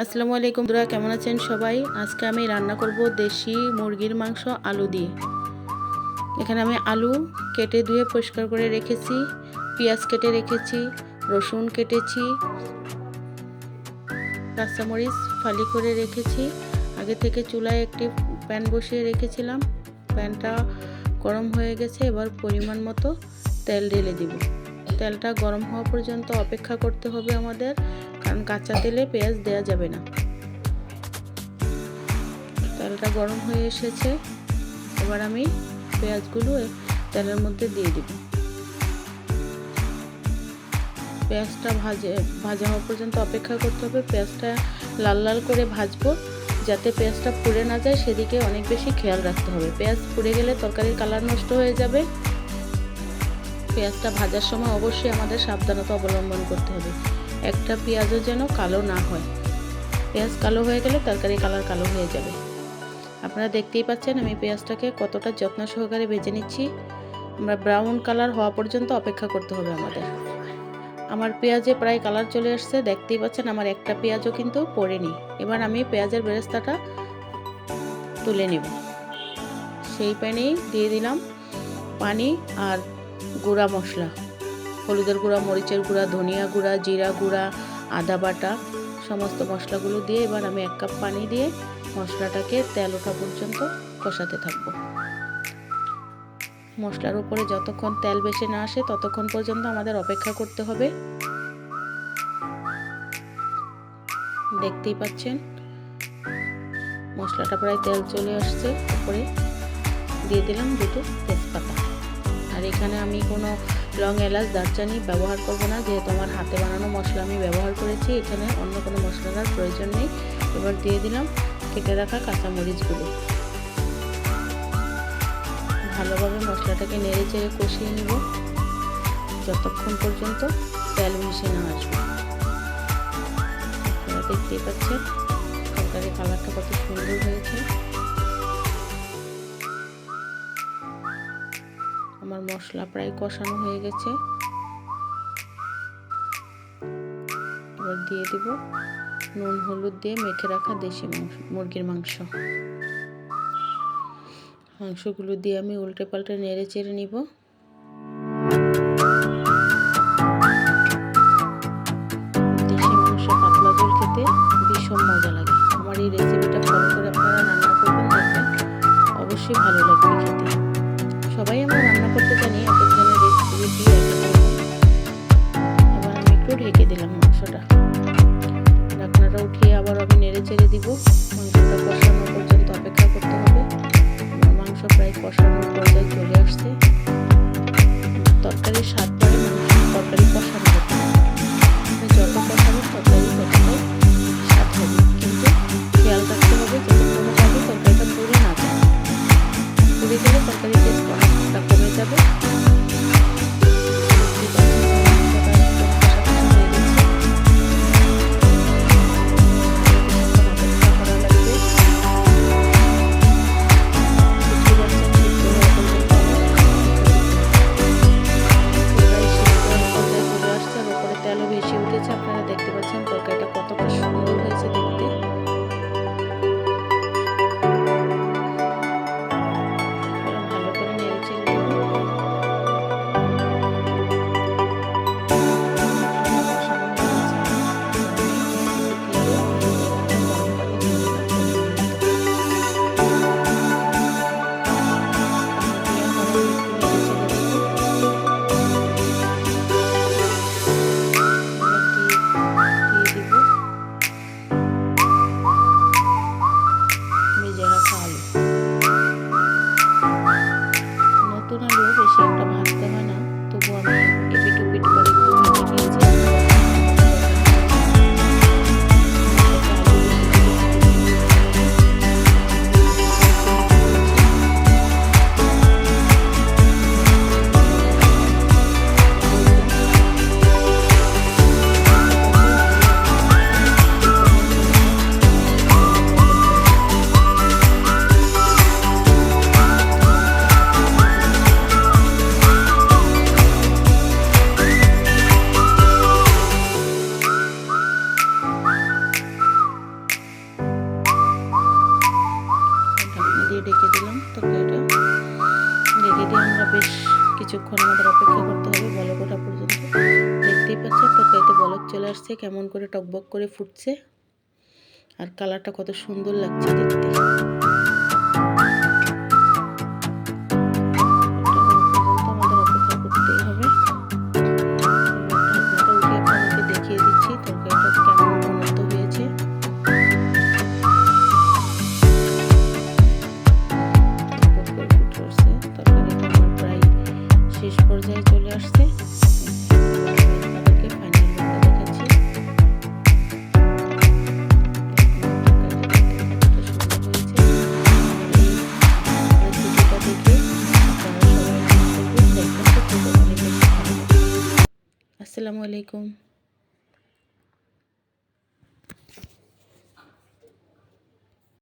আসসালামু আলাইকুম বন্ধুরা, কেমন আছেন সবাই? আজকে আমি রান্না করব দেশি মুরগির মাংস আলু দিয়ে। এখানে আমি আলু কেটে ধুয়ে পরিষ্কার করে রেখেছি, পেঁয়াজ কেটে রেখেছি, রসুন কেটেছি, কাঁচামরিচ ফালি করে রেখেছি। আগে থেকে চুলায় একটি প্যান বসিয়ে রেখেছিলাম। প্যানটা গরম হয়ে গেছে, এবার পরিমাণ মতো তেল ঢেলে দিব। তেলটা গরম হওয়া পর্যন্ত অপেক্ষা করতে হবে আমাদের, কারণ কাঁচা তেলে পেঁয়াজ দেওয়া যাবে না। তেলটা গরম হয়ে এসেছে, এবার আমি পেঁয়াজগুলো তেলের মধ্যে দিয়ে দিব। পেঁয়াজটা ভাজা হওয়া পর্যন্ত অপেক্ষা করতে হবে। পেঁয়াজটা লাল লাল করে ভাজবো, যাতে পেঁয়াজটা পুড়ে না যায় সেদিকে অনেক বেশি খেয়াল রাখতে হবে। পেঁয়াজ পুড়ে গেলে তরকারির কালার নষ্ট হয়ে যাবে। পেঁয়াজটা ভাজার সময় অবশ্যই আমাদের সাবধানতা অবলম্বন করতে হবে, একটা পেঁয়াজও যেন কালো না হয়। পেঁয়াজ কালো হয়ে গেলে তরকারির কালার কালো হয়ে যাবে। আপনারা দেখতেই পাচ্ছেন আমি পেঁয়াজটাকে কতটা যত্ন সহকারে ভেজে নিচ্ছি। আমরা ব্রাউন কালার হওয়া পর্যন্ত অপেক্ষা করতে হবে আমাদের। আমার পেঁয়াজে প্রায় কালার চলে আসছে, দেখতেই পাচ্ছেন আমার একটা পেঁয়াজও কিন্তু পড়েনি। এবার আমি পেঁয়াজের বেরেস্তাটা তুলে নেব। সেই প্যানেই দিয়ে দিলাম পানি আর গুঁড়া মশলা, হলুদের গুঁড়া, মরিচের গুঁড়া, ধনিয়া গুঁড়া, জিরা গুঁড়া, আদা বাটা, সমস্ত মশলাগুলো দিয়ে এবার আমি 1 কাপ পানি দিয়ে মশলাটাকে তেল ওঠা পর্যন্ত কষাতে থাকবো। মশলার উপরে যতক্ষণ তেল বেশি না আসে ততক্ষণ পর্যন্ত আমাদের অপেক্ষা করতে হবে। দেখতেই পাচ্ছেন মশলাটা প্রায় তেল চলে আসছে। উপরে দিয়ে দিলাম 2টো তেজপাতা। আর এখানে আমি কোনো লং, এলাচ, দারচিনি ব্যবহার করব না, যেহেতু আমার হাতে বানানো মশলা আমি ব্যবহার করেছি। এখানে অন্য কোনো মশলার প্রয়োজন নেই। এবার দিয়ে দিলাম কেটে রাখা কাঁচামরিচগুলো। ভালোভাবে মশলাটাকে নেড়ে চেড়ে কষিয়ে নিব যতক্ষণ পর্যন্ত তেল মিশে না আসবে। আপনারা দেখতেই পাচ্ছেন তরকারির কালারটা কত সুন্দর হয়েছে। আমার মশলা প্রায় কষানো হয়ে গেছে। এবার দিয়ে দিব নুন হলুদ দিয়ে মেখে রাখা দেশি মুরগির মাংসগুলো দিয়ে আমি উল্টে পাল্টে নেড়ে চেড়ে নিব। দেশি মাংস পাতলা ঝোল খেতে ভীষণ মজা লাগে। আমার এই রেসিপিটা ফলো করে আপনারা রান্না করবেন, দেখবেন অবশ্যই ভালো লাগবে খেতে। সবাই আমরা রান্না করতে জানি, এক একজনের রেসিপি এবার আমি একটু ঢেকে দিলাম মাংসটা। ঢাকনাটা উঠিয়ে আবার আমি নেড়ে চেড়ে দিব। মাংসটা কষানো পর্যন্ত অপেক্ষা করতে হবে। আমার মাংস প্রায় কষানোর পর্যায়ে চলে আসছে। তরকারির স্বাদ পরে তরকারি কষানো হতে হবে। যত কষানো তরকারি ততটাই স্বাদ হবে, কিন্তু খেয়াল রাখতে হবে যাতে কোনোভাবে তরকারিটা পুড়ে না যায়। পুড়ে গেলে তরকারির টেস্ট অনেকটা কমে যাবে। কিছুক্ষণ আমাদের অপেক্ষা করতে হবে বলক ওঠা পর্যন্ত। দেখতেই পাচ্ছেন তরকারিতে বলক চলে আসছে, কেমন করে টকবক করে ফুটছে, আর কালারটা কত সুন্দর লাগছে দেখতে। আমাদের অপেক্ষা করতেই হবে। ঢাকনাটা উঠিয়ে আপনাদেরকে দেখিয়ে দিচ্ছি তরকারিটা কেমন ঘনত্ব হয়েছে। তরকারিটা আমার প্রায় শেষ পর্যায়ে চলে আসছে। আপনাদেরকে ফাইনাল লুকটা দেখাচ্ছি। আসসালামু আলাইকুম।